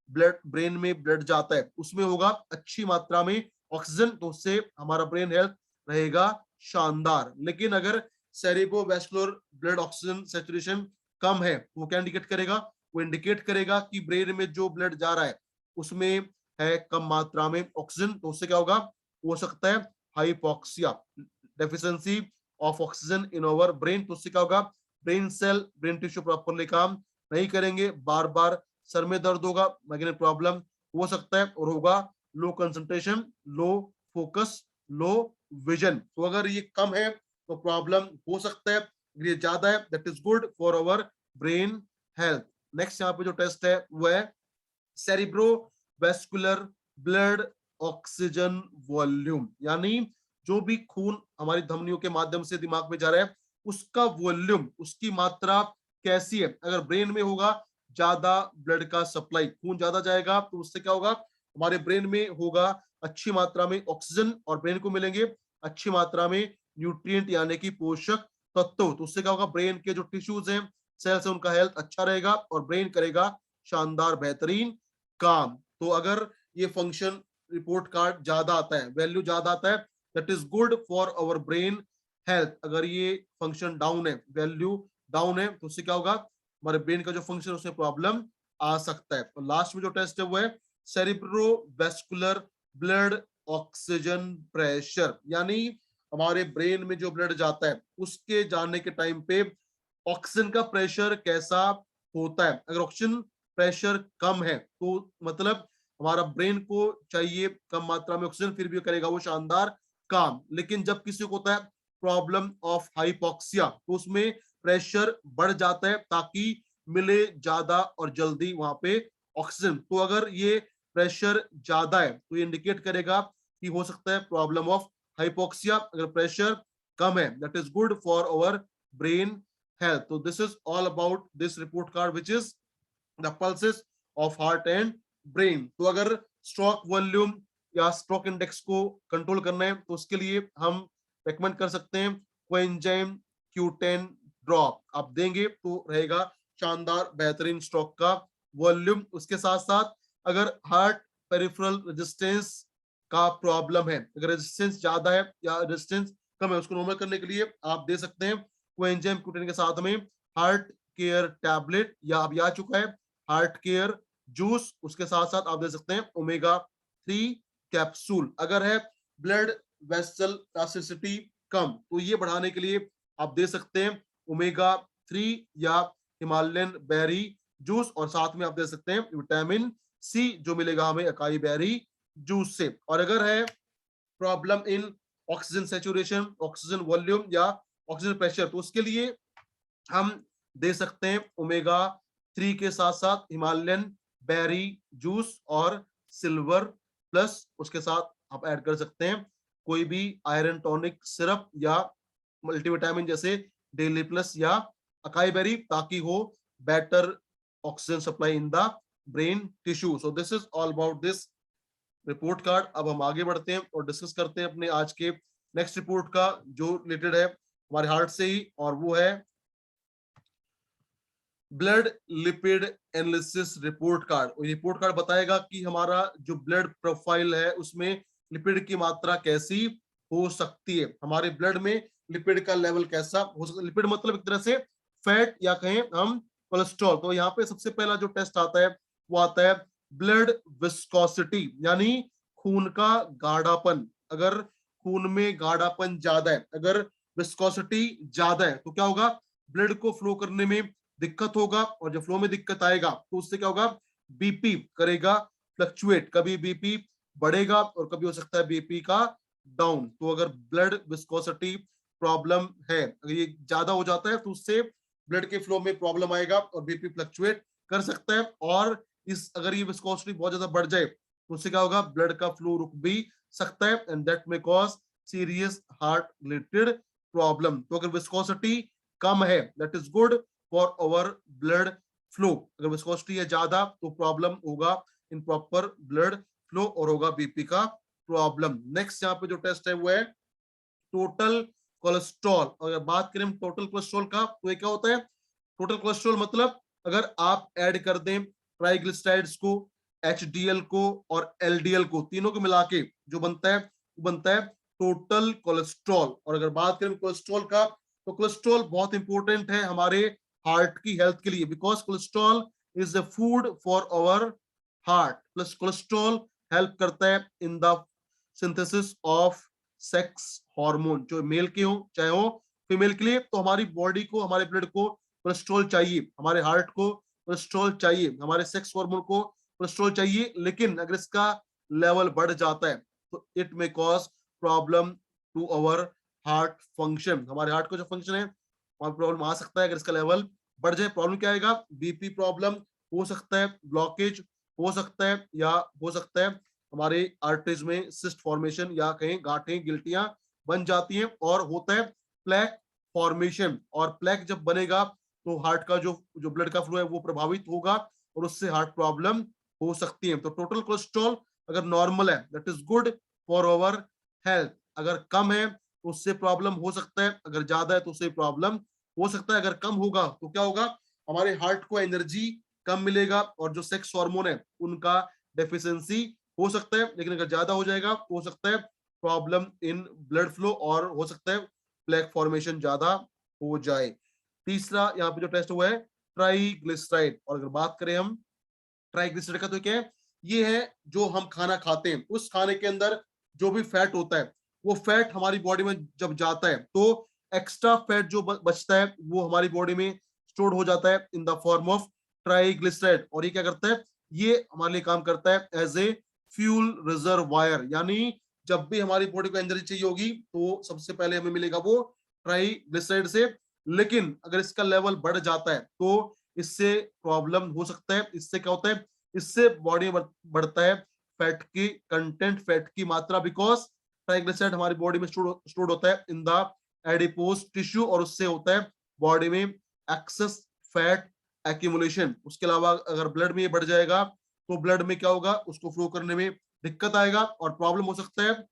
ब्लड ब्रेन में ब्लड जाता है उसमें होगा अच्छी मात्रा में ऑक्सीजन, तो उससे हमारा ब्रेन हेल्थ रहेगा शानदार। लेकिन अगर सेरिब्रोवेस्कुलर ब्लड ऑक्सीजन सैचुरेशन कम है तो वो क्या इंडिकेट करेगा, वो इंडिकेट करेगा कि ब्रेन में जो ब्लड जा रहा है उसमें है कम मात्रा में ऑक्सीजन, तो उससे क्या होगा, हो सकता है hypoxia, deficiency of oxygen in our brain. तो उससे क्या होगा, brain cell, brain tissue properly काम नहीं करेंगे, बार बार सर में दर्द होगा, माइग्रेन प्रॉब्लम हो सकता है, और होगा लो कंसंट्रेशन, लो फोकस, लो विजन। तो अगर ये कम है तो प्रॉब्लम हो सकता है, अगर ये ज्यादा है that is good for our brain health. Next यहाँ पे जो टेस्ट है वो है सेरिब्रोवेस्कुलर ब्लड ऑक्सीजन वॉल्यूम, यानी जो भी खून हमारी धमनियों के माध्यम से दिमाग में जा रहा है उसका वॉल्यूम, उसकी मात्रा कैसी है। अगर ब्रेन में होगा ज्यादा ब्लड का सप्लाई, खून ज्यादा जाएगा तो उससे क्या होगा, हमारे ब्रेन में होगा अच्छी मात्रा में ऑक्सीजन और ब्रेन को मिलेंगे अच्छी मात्रा में न्यूट्रिएंट यानी कि पोषक तत्व। तो उससे क्या होगा, ब्रेन के जो टिश्यूज हैं, सेल्स है, उनका हेल्थ अच्छा रहेगा और ब्रेन करेगा शानदार बेहतरीन काम। तो अगर ये फंक्शन रिपोर्ट कार्ड ज्यादा आता है, वैल्यू ज्यादा आता है, that is good for our brain health. अगर ये फंक्शन डाउन है, वैल्यू डाउन है, तो उससे क्या होगा, हमारे ब्रेन का जो फंक्शन उसमें प्रॉब्लम आ सकता है। और लास्ट में जो टेस्ट है वो है सेरिब्रोवेस्कुलर ब्लड ऑक्सीजन प्रेशर, यानी हमारे ब्रेन में जो ब्लड जाता है उसके जाने के टाइम पे ऑक्सीजन का प्रेशर कैसा होता है। अगर ऑक्सीजन प्रेशर कम है तो मतलब हमारा ब्रेन को चाहिए कम मात्रा में ऑक्सीजन, फिर भी करेगा वो शानदार काम। लेकिन जब किसी को होता है प्रॉब्लम ऑफ हाइपोक्सिया, तो उसमें प्रेशर बढ़ जाता है ताकि मिले ज्यादा और जल्दी वहां पे ऑक्सीजन। तो अगर ये प्रेशर ज्यादा है तो ये इंडिकेट करेगा कि हो सकता है प्रॉब्लम ऑफ हाइपोक्सिया। अगर प्रेशर कम है, that is good for our brain health. So this is all about this report card, which is the pulses of heart and brain. तो अगर स्ट्रोक वॉल्यूम या स्ट्रोक इंडेक्स को control करना है तो उसके लिए हम रेकमेंड कर सकते हैं कोएंजाइम Q10 ड्रॉप। आप देंगे तो रहेगा शानदार बेहतरीन स्ट्रोक का वॉल्यूम। उसके साथ साथ अगर हार्ट पेरिफेरल रेजिस्टेंस का प्रॉब्लम है, अगर रेजिस्टेंस ज्यादा है या रेजिस्टेंस कम है, उसको नॉर्मल करने के लिए आप दे सकते हैं कोएंजाइम Q10 के साथ में हार्ट केयर टैबलेट, या अभी आ चुका है हार्ट केयर जूस। उसके साथ साथ आप दे सकते हैं ओमेगा 3 कैप्सूल। अगर है ब्लड वेसल टॉक्सिसिटी कम, तो ये बढ़ाने के लिए आप दे सकते हैं ओमेगा 3 या हिमालयन बेरी जूस, और साथ में आप दे सकते हैं विटामिन सी जो मिलेगा हमें अकाई बेरी जूस से। और अगर है प्रॉब्लम इन ऑक्सीजन सेचुरेशन, ऑक्सीजन वॉल्यूम या ऑक्सीजन प्रेशर, तो उसके लिए हम दे सकते हैं ओमेगा 3 के साथ साथ हिमालयन बेरी जूस और सिल्वर प्लस। उसके साथ आप ऐड कर सकते हैं कोई भी आयरन टॉनिक सिरप या मल्टीविटामिन जैसे डेली प्लस या अकाई बेरी, ताकि हो better oxygen supply in the brain tissue. So this is all about this report card. अब हम आगे बढ़ते हैं और डिस्कस करते हैं अपने आज के नेक्स्ट रिपोर्ट का, जो रिलेटेड है हमारे हार्ट से ही, और वो है blood lipid analysis report card. और रिपोर्ट कार्ड बताएगा कि हमारा जो ब्लड प्रोफाइल है उसमें लिपिड की मात्रा कैसी हो सकती है, हमारे ब्लड में लिपिड का लेवल कैसा हो सकता है। लिपिड मतलब एक तरह से फैट या कहें हम कोलेस्ट्रॉल। तो यहाँ पे सबसे पहला जो टेस्ट आता है वो आता है ब्लड विस्कोसिटी, यानी खून का गाढ़ापन। अगर खून में गाढ़ापन ज्यादा है, अगर विस्कोसिटी ज्यादा है, तो क्या होगा, ब्लड को फ्लो करने में दिक्कत होगा, और जब फ्लो में दिक्कत आएगा तो उससे क्या होगा, बीपी करेगा फ्लक्चुएट, कभी बीपी बढ़ेगा और कभी हो सकता है बीपी का डाउन। तो अगर ब्लड विस्कोसिटी प्रॉब्लम है, अगर ये ज्यादा हो जाता है तो उससे ब्लड के फ्लो में प्रॉब्लम आएगा और बीपी फ्लक्चुएट कर सकता है। और इस अगर ये विस्कोसिटी बहुत ज्यादा बढ़ जाए तो उससे क्या होगा, ब्लड का फ्लो रुक भी सकता है, and that may cause serious heart related problem. तो अगर विस्कोसिटी कम है, that is good for our blood flow. अगर विस्कोसिटी है ज्यादा तो प्रॉब्लम होगा इन प्रॉपर ब्लड फ्लो और होगा बीपी का प्रॉब्लम। नेक्स्ट यहाँ पे जो टेस्ट है वो है टोटल कोलेस्ट्रॉल। अगर बात करें टोटल कोलेस्ट्रॉल का, तो ये क्या होता है, टोटल कोलेस्ट्रॉल मतलब अगर आप ऐड कर दें ट्राइग्लिसराइड्स को, एचडीएल को और एलडीएल को, तीनों को मिला के जो बनता है वो बनता है टोटल कोलेस्ट्रॉल। और अगर बात करें कोलेस्ट्रॉल का, तो कोलेस्ट्रॉल बहुत इंपॉर्टेंट है हमारे हार्ट की हेल्थ के लिए, because cholesterol is the food for our heart. Plus cholesterol help करता है in the synthesis of sex hormone, जो मेल के हो चाहे हो फीमेल के लिए। तो हमारी बॉडी को, हमारे ब्लड को कोलेस्ट्रॉल चाहिए, हमारे हार्ट को कोलेस्ट्रॉल चाहिए, हमारे सेक्स हार्मोन को कोलेस्ट्रॉल चाहिए। लेकिन अगर इसका लेवल बढ़ जाता है तो it may cause problem to our heart function. हमारे हार्ट का जो फंक्शन है वहां प्रॉब्लम आ सकता है अगर इसका लेवल बढ़ जाए, प्रॉब्लम क्या आएगा, बीपी प्रॉब्लम हो सकता है, ब्लॉकेज हो सकता है, या हो सकता है हमारे आर्टरीज में सिस्ट फॉर्मेशन या कहीं गांठें गिल्टियां बन जाती हैं, और होता है प्लेक फॉर्मेशन। और प्लेक जब बनेगा तो हार्ट का जो जो ब्लड का फ्लो है वो प्रभावित होगा, और उससे हार्ट प्रॉब्लम हो सकती है। तो टोटल कोलेस्ट्रॉल अगर नॉर्मल है that is good for our health, अगर कम है तो उससे प्रॉब्लम हो सकता है, अगर ज्यादा है तो उससे प्रॉब्लम हो सकता है। अगर कम होगा तो क्या होगा, हमारे हार्ट को एनर्जी कम मिलेगा, और जो सेक्स हार्मोन है उनका डेफिशिएंसी हो सकता है। लेकिन अगर ज्यादा हो जाएगा तो हो सकता है प्रॉब्लम इन ब्लड फ्लो, और हो सकता है प्लेक फॉर्मेशन ज्यादा हो जाए। तीसरा यहाँ पे जो टेस्ट हुआ है ट्राइग्लिसराइड, और अगर बात करें हम ट्राइग्लिसराइड का, तो क्या है, ये है जो हम खाना खाते हैं उस खाने के अंदर जो भी फैट होता है, वो फैट हमारी बॉडी में जब जाता है तो एक्स्ट्रा फैट जो बचता है वो हमारी बॉडी में स्टोर हो जाता है in the form of triglyceride. और ये क्या करता है, ये हमारे लिए काम करता है एज ए फ्यूल रिजर्वायर, यानी जब भी हमारी बॉडी को एनर्जी चाहिए होगी तो सबसे पहले हमें मिलेगा वो ट्राइग्लिसराइड से। लेकिन अगर इसका लेवल बढ़ जाता है तो इससे प्रॉब्लम हो सकता है। इससे क्या होता है, इससे बॉडी में बढ़ता है फैट की कंटेंट, फैट की मात्रा, बिकॉज ट्राइग्लिसराइड हमारी बॉडी में स्टोर्ड होता है इन द एडिपोज टिश्यू, और उससे होता है बॉडी में एक्सेस फैट एक्यूमुलेशन। उसके अलावा अगर ब्लड में ये बढ़ जाएगा तो ब्लड में क्या होगा, उसको फ्लो करने में दिक्कत आएगा, और प्रॉब्लम हो सकता है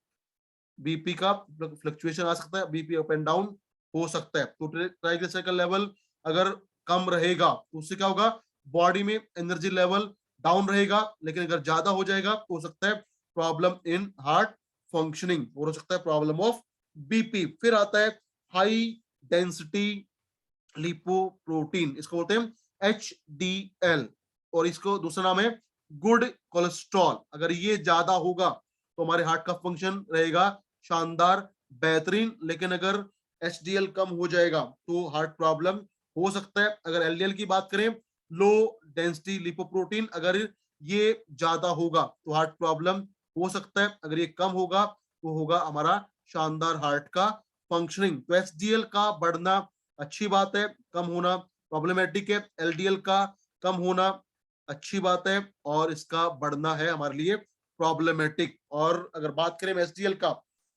बीपी का फ्लक्चुएशन आ सकता है, बीपी अप एंड डाउन हो सकता है। तो ट्राइग्लिसराइड का लेवल अगर कम रहेगा तो उससे क्या होगा, बॉडी में एनर्जी लेवल डाउन रहेगा। लेकिन अगर ज्यादा हो जाएगा तो हो सकता है प्रॉब्लम इन हार्ट फंक्शनिंग, और हो सकता है प्रॉब्लम ऑफ बीपी। फिर आता है हाई डेंसिटी लिपोप्रोटीन, इसको बोलते हैं HDL, और इसको दूसरा नाम है गुड कोलेस्ट्रॉल। अगर ये ज्यादा होगा तो हमारे हार्ट का फंक्शन रहेगा शानदार, बेहतरीन। लेकिन अगर HDL कम हो जाएगा तो हार्ट प्रॉब्लम हो सकता है। अगर LDL की बात करें, लो डेंसिटी लिपोप्रोटीन, अगर ये ज्यादा होगा तो हार्ट प्रॉब्लम हो सकता है। अगर ये कम होगा तो होगा हमारा शानदार हार्ट का फंक्शनिंग। तो HDL का बढ़ना अच्छी बात है, कम होना प्रॉब्लमेटिक है। LDL का कम होना अच्छी बात है, और इसका बढ़ना है हमारे लिए प्रॉब्लमेटिक। और अगर बात करें HDL का,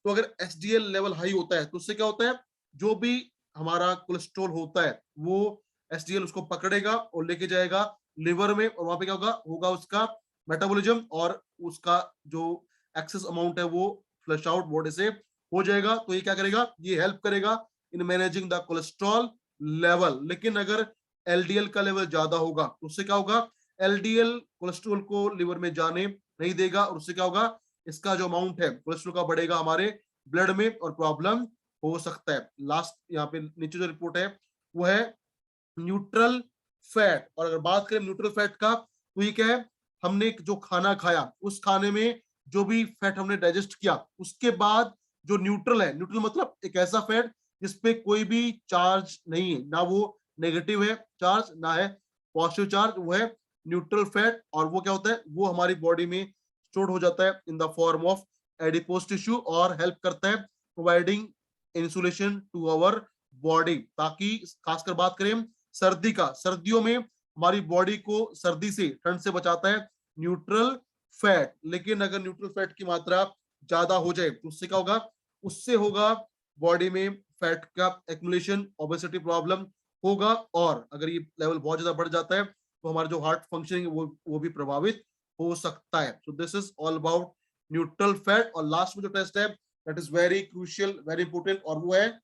तो अगर HDL लेवल हाई होता है तो उससे क्या होता है, जो भी हमारा कोलेस्ट्रॉल होता है वो HDL उसको पकड़ेगा और लेके जाएगा लिवर में, और वहां पे क्या होगा, होगा उसका मेटाबॉलिज्म, और उसका जो एक्सेस अमाउंट है वो फ्लश आउट बॉडी से हो जाएगा। तो ये क्या करेगा, ये हेल्प करेगा in managing the cholesterol level. लेकिन अगर LDL का लेवल ज्यादा होगा तो उससे क्या होगा, LDL कोलेस्ट्रॉल को लिवर में जाने नहीं देगा, और उससे क्या होगा, इसका जो अमाउंट है कोलेस्ट्रॉल का बढ़ेगा हमारे ब्लड में, और प्रॉब्लम हो सकता है। लास्ट यहाँ पे नीचे जो रिपोर्ट है वो है न्यूट्रल फैट। और अगर बात करें न्यूट्रल फैट का, तो ये क्या है, हमने जो खाना खाया उस खाने में जो भी फैट हमने डाइजेस्ट किया उसके बाद जो न्यूट्रल है, न्यूट्रल मतलब एक ऐसा फैट जिसपे कोई भी चार्ज नहीं है, ना वो नेगेटिव है चार्ज ना है पॉजिटिव चार्ज, वो है न्यूट्रल फैट। और वो क्या होता है, वो हमारी बॉडी में स्टोर हो जाता है in the form of adipose tissue, और हेल्प करता है providing insulation to our body. ताकि खासकर बात करें सर्दी का, सर्दियों में हमारी बॉडी को सर्दी से, ठंड से बचाता है न्यूट्रल फैट। लेकिन अगर न्यूट्रल फैट की मात्रा ज्यादा हो जाए तो उससे क्या होगा, उससे होगा बॉडी में फैट का एक्युमुलेशन, ओबेसिटी प्रॉब्लम होगा। और अगर ये लेवल बहुत ज्यादा बढ़ जाता है तो हमारा जो हार्ट फंक्शनिंग वो भी प्रभावित हो सकता है। So this is all about neutral fat. और लास्ट में जो टेस्ट है that is very crucial, very important, और वो है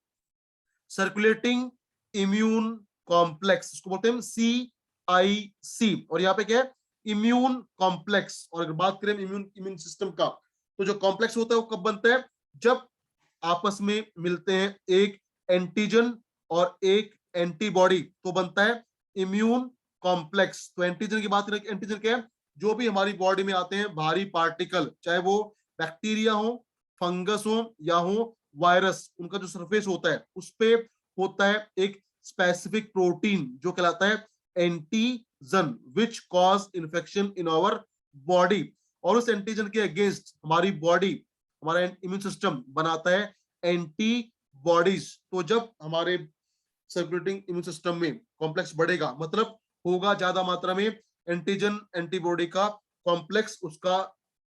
सर्कुलेटिंग इम्यून कॉम्प्लेक्स, इसको बोलते हैं CIC। और यहाँ पे क्या है, इम्यून कॉम्प्लेक्स। और अगर बात करें इम्यून इम्यून सिस्टम का, तो जो कॉम्प्लेक्स होता है वो कब बनता है, जब आपस में मिलते हैं एक एंटीजन और एक एंटीबॉडी, तो बनता है इम्यून कॉम्प्लेक्स। तो एंटीजन की बात करें, एंटीजन क्या है, जो भी हमारी बॉडी में आते हैं भारी पार्टिकल, चाहे वो बैक्टीरिया हो, फंगस हो, या हो वायरस, उनका जो सरफेस होता है उस पे होता है एक स्पेसिफिक प्रोटीन जो कहलाता है antigen, which cause infection in our body. और उस एंटीजन के अगेंस्ट हमारी बॉडी, हमारा इम्यून सिस्टम बनाता है एंटीबॉडीज। तो जब हमारे सर्कुलेटिंग इम्यून सिस्टम में कॉम्प्लेक्स बढ़ेगा, मतलब होगा ज्यादा मात्रा में एंटीजन एंटीबॉडी का कॉम्प्लेक्स, उसका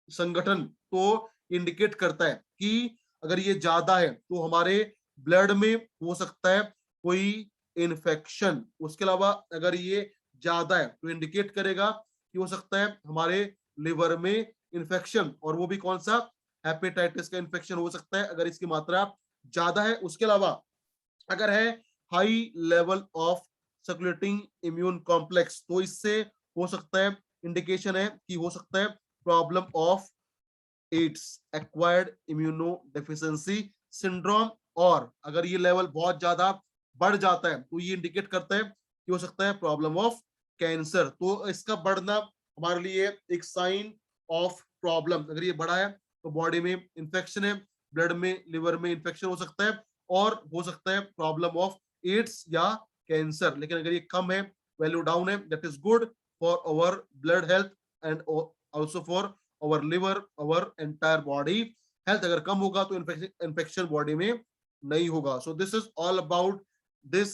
संगठन। तो इंडिकेट करता है कि अगर ये ज्यादा है तो हमारे ब्लड में हो सकता है कोई इन्फेक्शन। उसके अलावा अगर ये ज्यादा है तो इंडिकेट करेगा कि हो सकता है हमारे लिवर में इन्फेक्शन, और वो भी कौन सा, हेपेटाइटिस का इन्फेक्शन हो सकता है अगर इसकी मात्रा ज्यादा है। उसके अलावा अगर है high level of circulating immune complex, तो इससे हो सकता है, इंडिकेशन है कि हो सकता है problem of AIDS, acquired immunodeficiency syndrome. और अगर ये लेवल बहुत ज्यादा बढ़ जाता है तो ये इंडिकेट करता है कि हो सकता है प्रॉब्लम ऑफ कैंसर। तो इसका बढ़ना हमारे लिए एक साइन ऑफ प्रॉब्लम। अगर ये बढ़ा है तो बॉडी में इंफेक्शन है, ब्लड में लिवर में इंफेक्शन हो सकता है, और हो सकता है प्रॉब्लम ऑफ एड्स या कैंसर। लेकिन अगर ये कम है, वैल्यू डाउन है, that is good for our blood health and also for our liver, our entire body health। अगर कम होगा तो इन्फेक्शन बॉडी में नहीं होगा। So this is all about this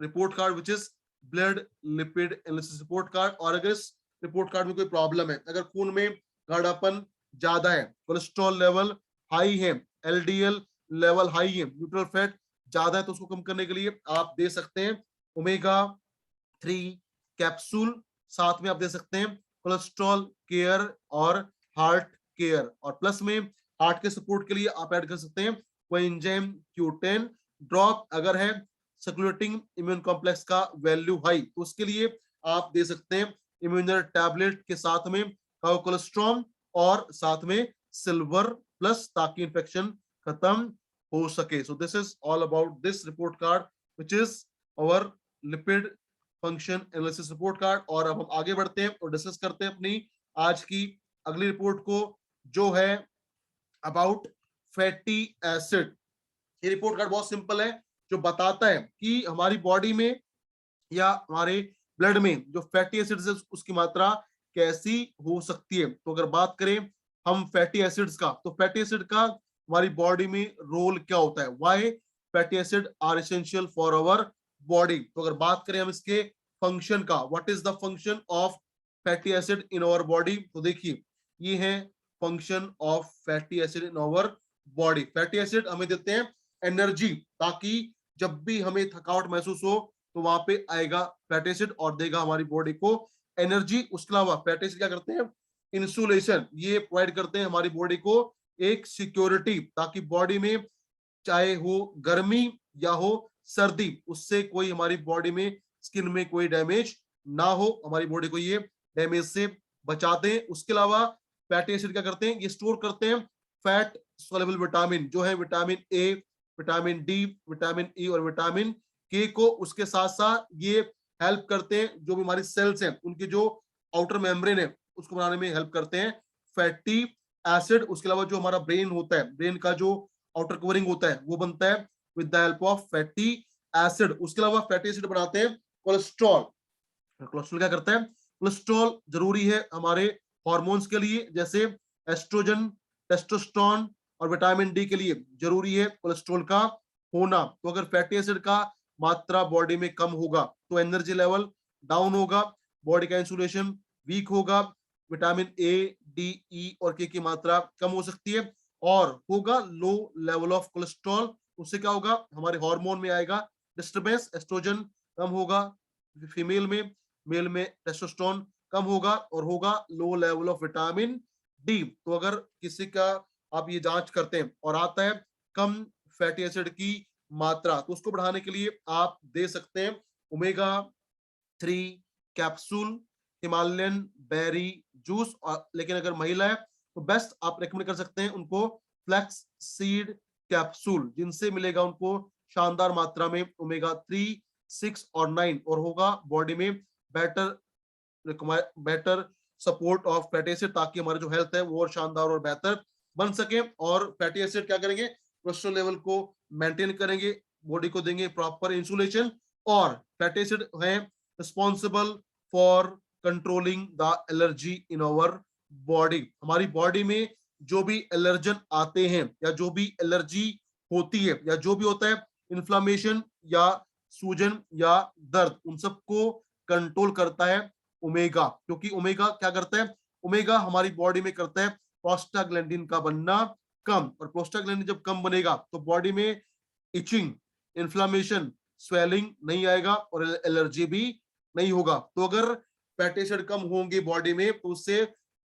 report card which is blood lipid analysis report card। और अगर इस रिपोर्ट कार्ड में कोई प्रॉब्लम है, अगर खून में गाढ़ापन ज्यादा है, कोलेस्ट्रॉल लेवल हाई है, एलडीएल लेवल हाई है, न्यूट्रल फैट ज्यादा है, तो उसको कम करने के लिए आप दे सकते हैं ओमेगा 3 कैप्सूल। साथ में आप दे सकते हैं कोलेस्ट्रॉल केयर और हार्ट केयर। और प्लस में हार्ट के सपोर्ट के लिए आप ऐड कर सकते हैं कोएंजाइम Q10 ड्रॉप। अगर है सर्कुलेटिंग इम्यून कॉम्प्लेक्स का वैल्यू हाई, तो उसके लिए आप दे सकते हैं इम्यूनर टैबलेट के साथ में कोलेस्ट्रॉल और साथ में सिल्वर प्लस, ताकि इंफेक्शन खत्म हो सके। So this is all about this report card which is our lipid function analysis report card. और अब हम आगे बढ़ते हैं और डिस्कस करते हैं अपनी आज की अगली रिपोर्ट को, जो है अबाउट फैटी एसिड। ये रिपोर्ट कार्ड बहुत सिंपल है, जो बताता है कि हमारी बॉडी में या हमारे ब्लड में जो फैटी एसिड्स है उसकी मात्रा कैसी हो सकती है। तो अगर बात करें हम फैटी एसिड्स का, तो फैटी एसिड का हमारी बॉडी में रोल क्या होता है, why fatty acid are essential for our body. तो अगर बात करें हम इसके फंक्शन का, what is the function of fatty acid in our body, तो देखिए ये है function of fatty acid in our body. Fatty acid हमें देते हैं एनर्जी, ताकि जब भी हमें थकावट महसूस हो तो वहां पे आएगा फैटी एसिड और देगा हमारी बॉडी को एनर्जी। उसके अलावा फैटी एसिड क्या करते हैं, इंसुलेशन, ये प्रोवाइड करते हैं हमारी बॉडी को एक सिक्योरिटी, ताकि बॉडी में चाहे हो गर्मी या हो सर्दी, उससे कोई हमारी बॉडी में स्किन में कोई डैमेज ना हो, हमारी बॉडी को ये डैमेज से बचाते हैं। उसके अलावा फैटी एसिड क्या करते हैं, ये स्टोर करते हैं फैट सोल्युबल विटामिन, जो है vitamin A, vitamin D, vitamin E और विटामिन के को। उसके साथ साथ ये हेल्प करते हैं जो भी हमारी सेल्स हैं उनकी जो आउटर मेम्ब्रेन है उसको बनाने में हेल्प करते हैं फैटी एसिड। उसके अलावा जो हमारा ब्रेन होता है, ब्रेन का जो आउटर कवरिंग होता है वो बनता है with the help of fatty acid. उसके अलावा फैटी एसिड बनाते हैं कोलेस्ट्रॉल। कोलेस्ट्रॉल क्या करता है, कोलेस्ट्रॉल जरूरी है हमारे हॉर्मोन्स के लिए, जैसे एस्ट्रोजन, टेस्टोस्टेरोन और विटामिन डी के लिए जरूरी है कोलेस्ट्रॉल का होना। तो अगर फैटी एसिड का मात्रा बॉडी में कम होगा तो एनर्जी लेवल डाउन होगा, बॉडी का इंसुलेशन वीक होगा, विटामिन ए, डी, ई और के की मात्रा कम हो सकती है, और होगा लो लेवल ऑफ कोलेस्ट्रॉल। उससे क्या होगा, हमारे हार्मोन में आएगा डिस्टर्बेंस, एस्ट्रोजन कम होगा फीमेल में, मेल में टेस्टोस्टेरोन कम होगा, और होगा low level of vitamin D. तो अगर किसी का आप ये जांच करते हैं और आता है कम फैटी एसिड की मात्रा, तो उसको बढ़ाने के लिए आप दे सकते हैं omega 3 capsule, Himalayan berry juice. लेकिन अगर महिला है तो बेस्ट आप रेकमेंड कर सकते हैं उनको फ्लैक्स सीड कैप्सूल, जिनसे मिलेगा उनको शानदार मात्रा में ओमेगा 3, 6 और 9, और होगा बॉडी में better better support of fatty acid, ताकि हमारी जो हेल्थ है वो और शानदार और बेहतर बन सके। और फैटी एसिड क्या करेंगे, कोलेस्ट्रॉल लेवल को मेंटेन करेंगे, बॉडी को देंगे प्रॉपर इंसुलेशन। और फैटी एसिड है responsible for controlling the allergy in our body. हमारी बॉडी में जो भी एलर्जन आते हैं या जो भी एलर्जी होती है या जो भी होता है इन्फ्लामेशन या सूजन या दर्द, उन सबको कंट्रोल करता है ओमेगा। क्योंकि ओमेगा क्या करता है, ओमेगा हमारी बॉडी में करता है प्रोस्टाग्लैंडिन का बनना कम, और प्रोस्टाग्लैंडिन जब कम बनेगा तो बॉडी में इचिंग, इन्फ्लामेशन, स्वेलिंग नहीं आएगा और एलर्जी भी नहीं होगा। तो अगर फैटी एसिड कम होंगे बॉडी में तो उससे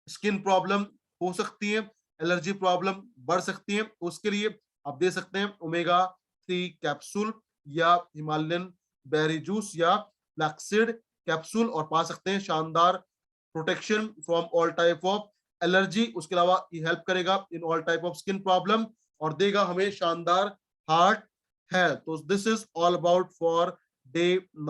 स्किन प्रॉब्लम हो सकती है, एलर्जी प्रॉब्लम बढ़ सकती है। तो उसके लिए आप दे सकते हैं ओमेगा 3 कैप्सूल या हिमालयन बेरी जूस या फ्लैक्सीड कैप्सूल, और पा सकते हैं शानदार protection from all type of allergy. उसके अलावा ये हेल्प करेगा in all type of skin problem और देगा हमें शानदार हार्ट हेल्थ। तो this is all about for day